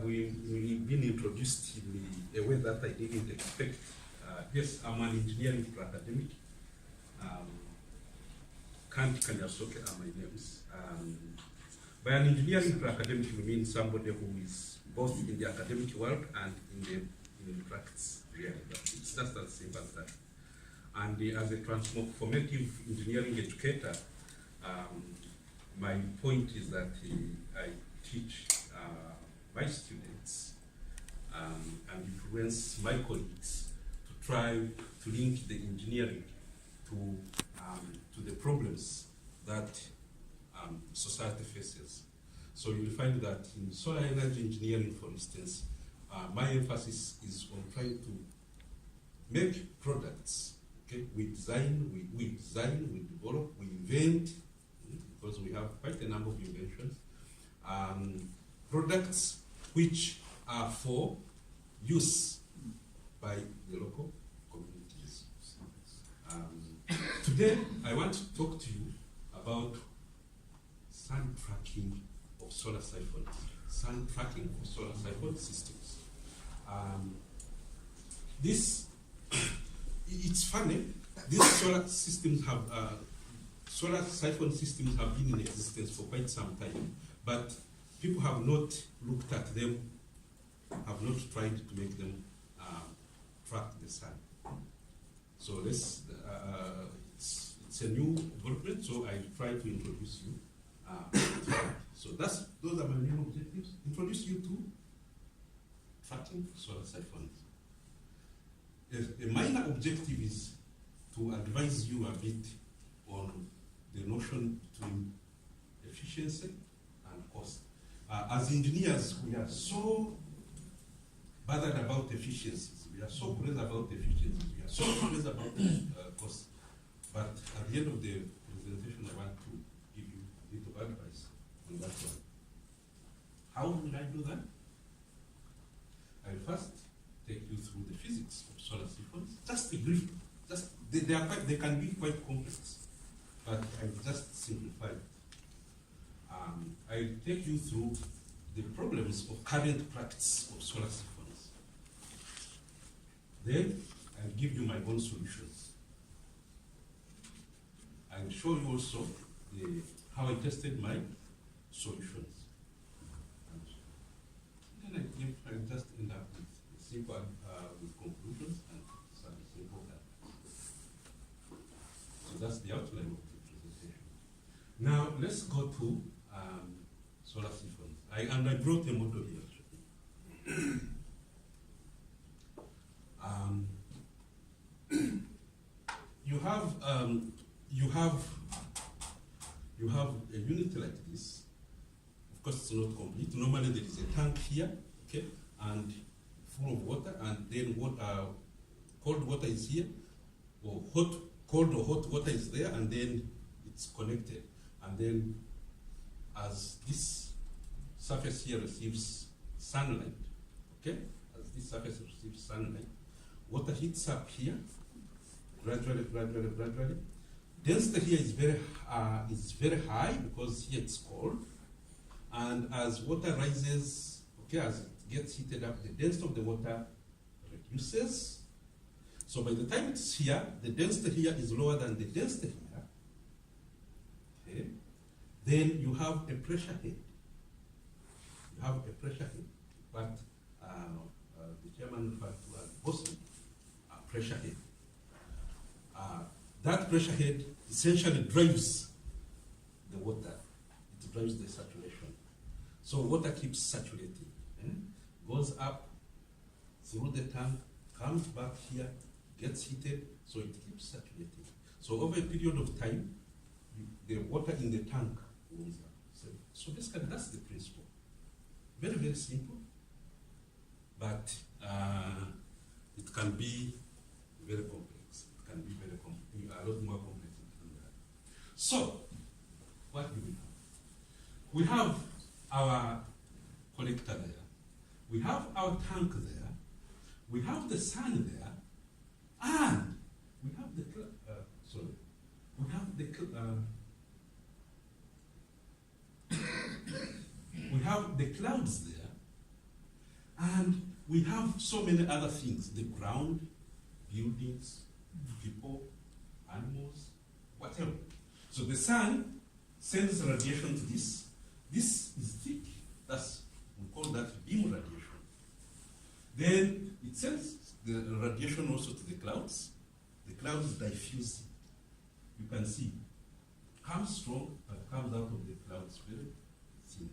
we've been introduced in a way that I didn't expect. Yes, I'm an engineering academic. Kant Kanyasoke are my names. By an engineering academic, we mean somebody who is both in the academic world and in practice, really. It's just as simple as that. And as a transformative engineering educator, my point is that I teach my students and influence my colleagues to try to link the engineering to the problems that society faces. So you'll find that in solar energy engineering, for instance, my emphasis is on trying to make products. Okay, we design, we develop, we invent, because we have quite a number of inventions, products which are for use by the local communities. Today, I want to talk to you about sun tracking of solar siphons, sun tracking of solar siphon systems. It's funny, these solar systems have, solar siphon systems have been in existence for quite some time, but people have not looked at them, have not tried to make them track the sun. So this, it's a new development, so I try to introduce you. So those are my main objectives. Introduce you to tracking solar siphons. A minor objective is to advise you a bit on the notion between efficiency and cost. As engineers, we are so bothered about efficiencies. We are so curious about efficiencies. We are so curious about cost. But at the end of the presentation, I want to give you a bit of advice on that one. How will I do that? I'll first take you through the physics of solar siphons. Just a brief, they can be quite complex, but I'll just simplify it. I'll take you through the problems of current practice of solar siphons. Then I'll give you my own solutions. I'll show you also how I tested my solutions. And then I'll just end up with simple with conclusions and some simple answers. So that's the outline of the presentation. Now let's go to solar siphons. I brought a model here. You have a unit like this. Of course, it's not complete. Normally, there is a tank here, okay, and full of water, and then cold water is here, or cold or hot water is there, and then it's connected. And then, as this surface here receives sunlight, okay, as this surface receives sunlight, water heats up here, gradually. Density here is very high because here it's cold, and as water rises, okay, as it gets heated up, the density of the water reduces. So by the time it's here, the density here is lower than the density here. Okay. Then you have a pressure head. You have a pressure head, but the chairman referred to as boson pressure head. That pressure head essentially drives the water. It drives the saturation. So water keeps saturating. Goes up through the tank, comes back here, gets heated, so it keeps saturating. So over a period of time, the water in the tank warms up. So basically, that's the principle. Very, very simple, but it can be very complex. It can be very complex, a lot more complex than that. So, what do we have? We have our collector there. We have our tank there. We have the sun there, and we have the we have the clouds there, And we have so many other things, the ground, buildings, people, animals, whatever. So the sun sends radiation to this. This is thick. We call that beam radiation. Then it sends the radiation also to the clouds. The clouds diffuse. You can see, comes strong, but comes out of the clouds very thin.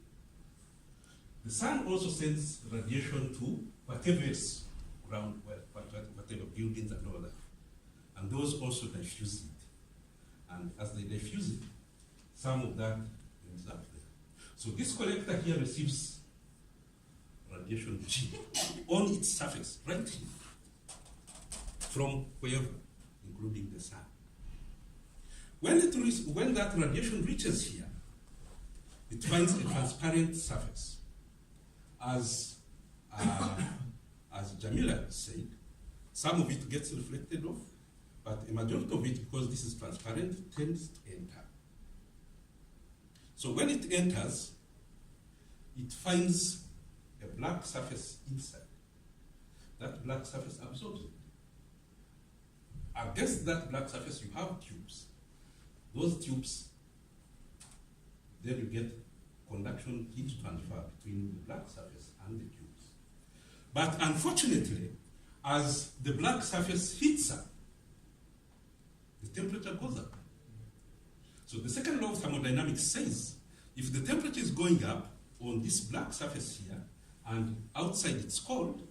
The sun also sends radiation to whatever is ground, whatever buildings and all that. And those also diffuse it. And as they diffuse it, some of that ends up there. So this collector here receives radiation G on its surface, right here, from wherever, including the sun. When that radiation reaches here, it finds a transparent surface. As Jamila said, some of it gets reflected off, but a majority of it, because this is transparent, tends to enter. So when it enters, it finds a black surface inside. That black surface absorbs it. Against that black surface, you have tubes. Those tubes, then you get conduction heat transfer between the black surface and the tubes. But unfortunately, as the black surface heats up, the temperature goes up. So the second law of thermodynamics says, if the temperature is going up on this black surface here, and outside it's cold,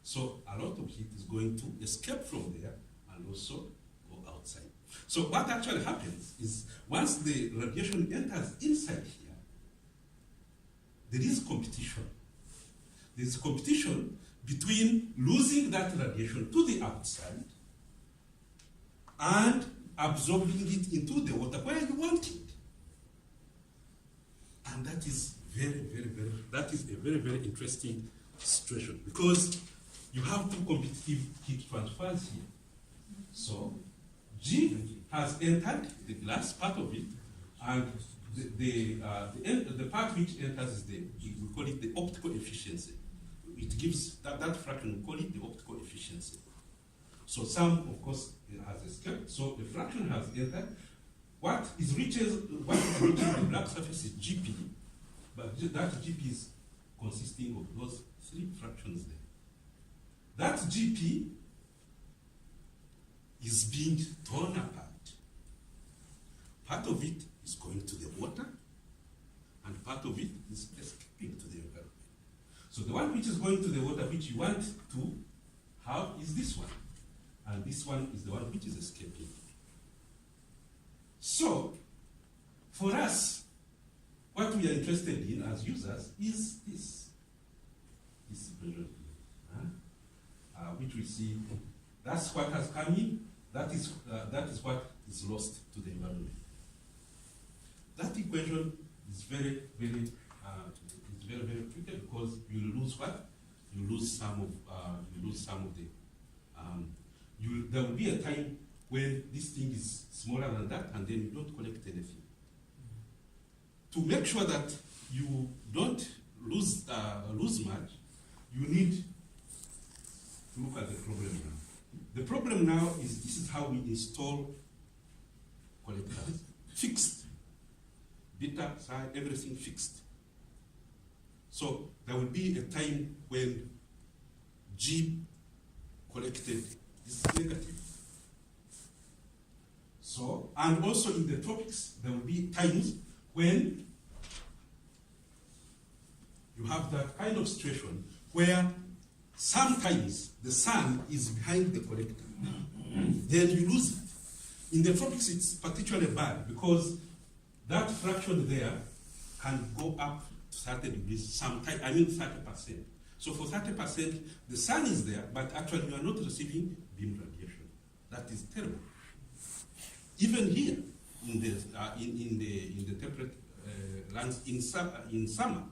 so a lot of heat is going to escape from there and also go outside. So what actually happens is, once the radiation enters inside here, there is competition. There is competition between losing that radiation to the outside and absorbing it into the water where you want it. And that is a very interesting situation, because you have two competitive heat transfers here. So G has entered the glass part of it, and the part which enters is we call it the optical efficiency. It gives that fraction, we call it the optical efficiency. So some, of course, has escaped. So the fraction has entered. What is reaching the black surface is GP, but that GP is consisting of those three fractions there. That GP is being torn apart. Part of it is going to the water, and part of it is escaping to the environment. So the one which is going to the water, which you want to have, is this one. And this one is the one which is escaping. So, for us, what we are interested in as users is this version here, which we see. That's what has come in. That is what is lost to the environment. That equation is very tricky, because you lose what? You lose some of the. There will be a time when this thing is smaller than that, and then you don't collect anything. To make sure that you don't lose much, you need to look at the problem now. The problem now is, this is how we install collectors. Fixed. Beta, psi, everything fixed. So there will be a time when G collected is negative. So, and also in the tropics, there will be times when you have that kind of situation where sometimes the sun is behind the collector. Then you lose it. In the tropics, it's particularly bad, because that fraction there can go up to 30 degrees, 30%. So for 30%, the sun is there, but actually you are not receiving beam radiation. That is terrible. Even here, in the temperate lands, in summer,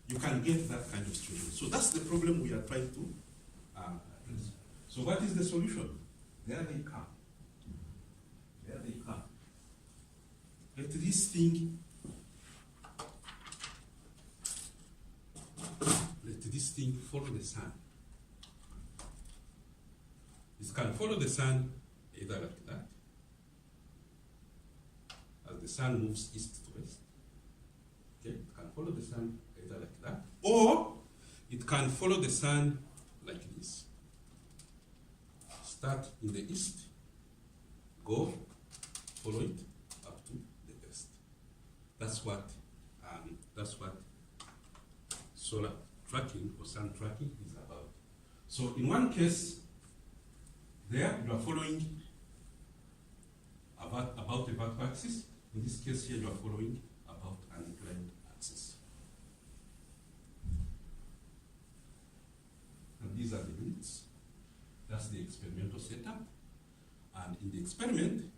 you can get that kind of situation. So that's the problem we are trying to address. So what is the solution? There they come. There they come. Let this thing this thing follow the sun. It can follow the sun either like that, as the sun moves east to west. Okay, it can follow the sun either like that, or it can follow the sun like this. Start in the east, go, follow it up to the west. That's what solar tracking or sun tracking is about. So in one case, there you are following about a vertical axis. In this case here, you are following about an inclined axis. And these are the units. That's the experimental setup. And in the experiment,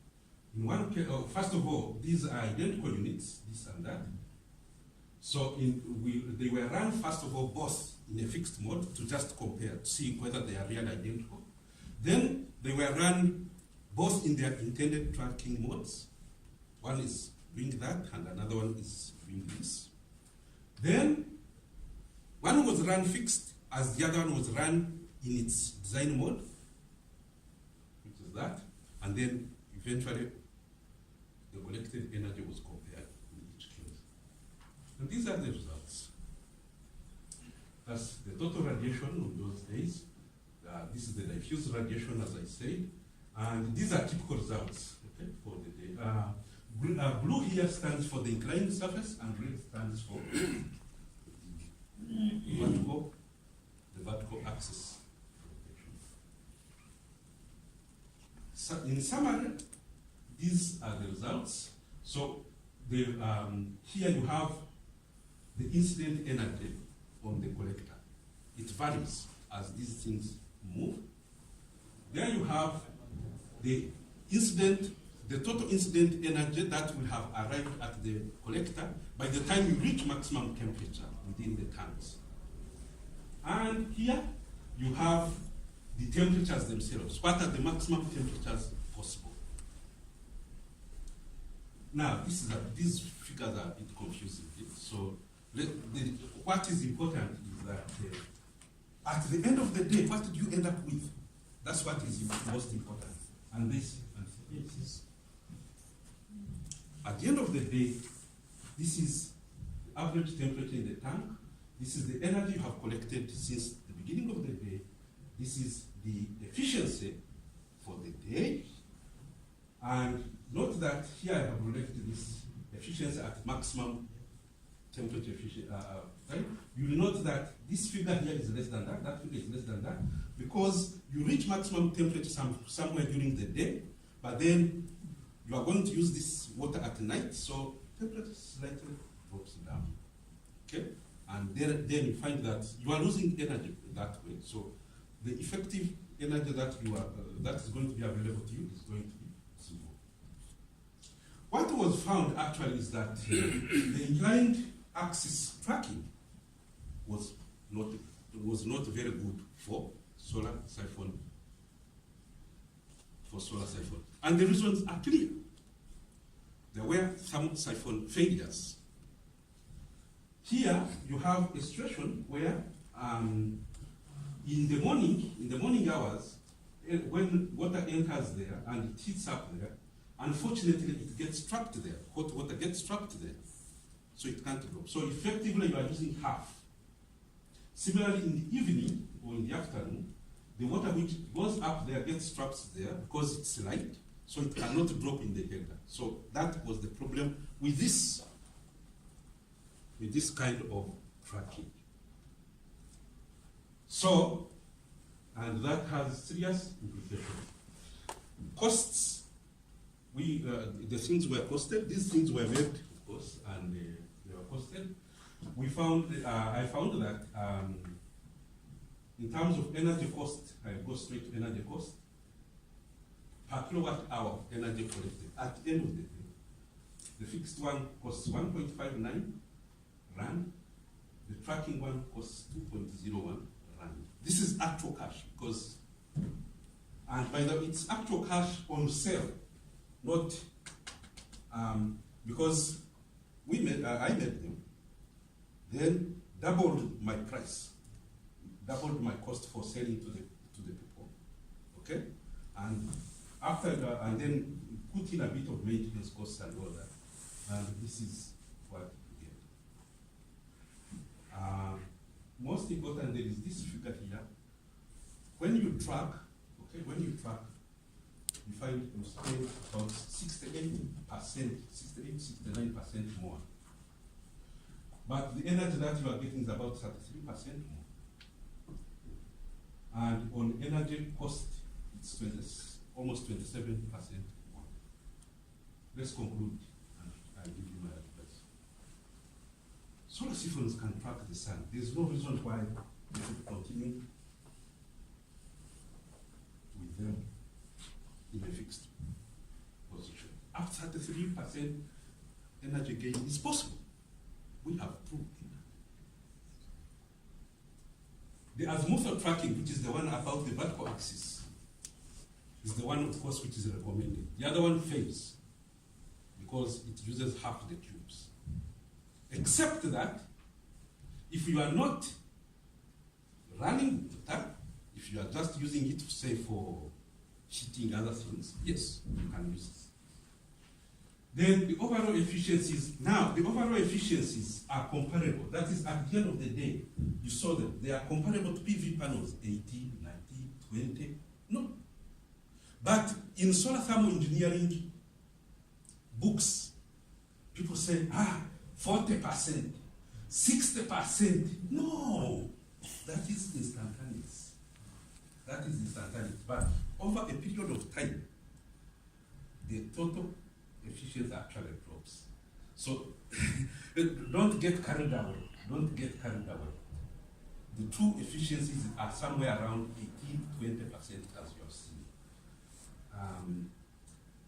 in one case, first of all, these are identical units, this and that. So they were run, first of all, both in a fixed mode to just compare, to see whether they are really identical. Then they were run both in their intended tracking modes. One is doing that, and another one is doing this. Then one was run fixed, as the other one was run in its design mode, which is that, and then eventually the collected energy was compared in each case. And these are the results. That's the total radiation of those days. This is the diffuse radiation, as I said, and these are typical results, okay, for the day. Blue here stands for the inclined surface, and red stands for the vertical axis rotation. So in summary, these are the results. So here you have the incident energy on the collector. It varies as these things move. There you have the total incident energy that will have arrived at the collector by the time you reach maximum temperature within the tanks. And here you have the temperatures themselves. What are the maximum temperatures possible? Now, these figures are a bit confusing. So what is important is that at the end of the day, what did you end up with? That's what is most important. And this is at the end of the day, this is the average temperature in the tank. This is the energy you have collected since the beginning of the day. This is the efficiency for the day. And note that here I have collected this efficiency at maximum temperature efficiency. You will note that this figure here is less than that figure is less than that, because you reach maximum temperature somewhere during the day, but then you are going to use this water at night, so temperature slightly drops down. Okay? And then you find that you are losing energy that way. So the effective energy that that is going to be available to you is going to be zero. What was found actually is that the inclined axis tracking was not very good for solar siphon. And the reasons are clear. There were some siphon failures. Here you have a situation where in the morning hours, when water enters there and it heats up there, unfortunately it gets trapped there. Hot water gets trapped there, so it can't drop. So effectively you are using half. Similarly, in the evening or in the afternoon, the water which goes up there gets trapped there because it's light, so it cannot drop in the header. So that was the problem with this kind of tracking. So, and that has serious implications. Costs, the things were costed, these things were made, of course, and they were costed. I found that in terms of energy cost, I go straight to energy cost, per kilowatt hour of energy collected at the end of the day. The fixed one costs 1.59 Rand, the tracking one costs 2.01 Rand. This is actual cash, because, and by the way, it's actual cash on sale, not because I made them, then doubled my price doubled my cost for selling to the people. Okay? And after that, and then put in a bit of maintenance costs and all that. And this is what you get. Most important, there is this figure here. When you track, okay, you find you spend about 69% more. But the energy that you are getting is about 33% more. And on energy cost, it's almost 27% more. Let's conclude, and I'll give you my advice. Solar systems can track the sun. There's no reason why we should continue with them in a fixed position. Up to 33% energy gain is possible. We have proved it. The azimuthal tracking, which is the one about the vertical axis, is the one, of course, which is recommended. The other one fails because it uses half the tubes. Except that if you are not running water, if you are just using it, say, for heating other things, yes, you can use it. Then the overall efficiencies, are comparable. That is, at the end of the day, you saw them. They are comparable to PV panels, 80, 90, 20, no. But in solar thermal engineering books, people say, 40%, 60%. No, that is instantaneous. But over a period of time, the total efficiency actually drops. So don't get carried away. The true efficiencies are somewhere around 18-20%, as you have seen.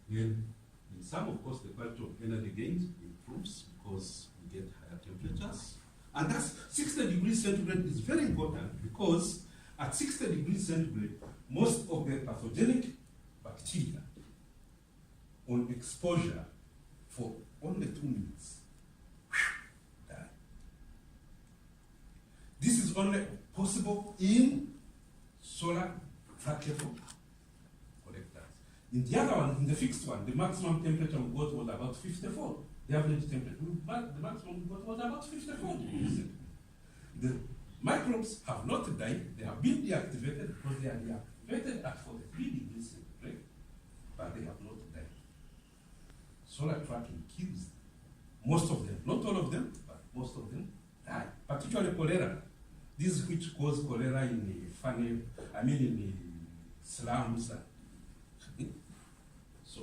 Then in some, of course, the quality of energy gains improves because we get higher temperatures. And that's 60 degrees centigrade is very important because at 60 degrees centigrade, most of the pathogenic bacteria on exposure for only 2 minutes die. This is only possible in solar trackable collectors. In the other one, in the fixed one, the maximum temperature we got was about 54. The average temperature, the maximum we got was about 54 degrees. The microbes have not died, they have been deactivated because they are deactivated at 43 degrees centigrade, but they have not died. Solar tracking kills most of them, not all of them, but most of them die. Particularly cholera. These which cause cholera in the slums. So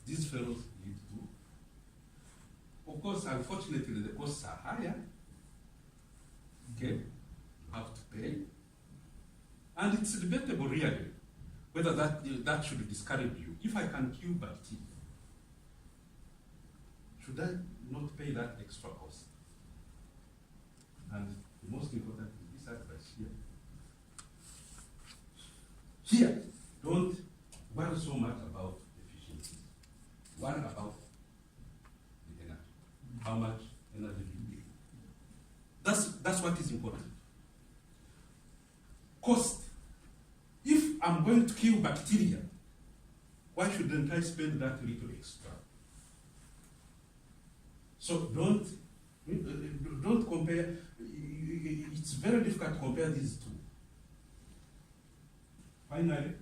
these fellows need to. Of course, unfortunately, the costs are higher. Okay, you have to pay, and it's debatable really whether that should discourage you. If I can kill bacteria, should I not pay that extra cost? And the most important is this advice here. Here, don't worry so much about efficiency. Worry about the energy. How much energy do you get? That's what is important. Cost. If I'm going to kill bacteria, why shouldn't I spend that little extra? So don't compare. It's very difficult to compare these two. Finally,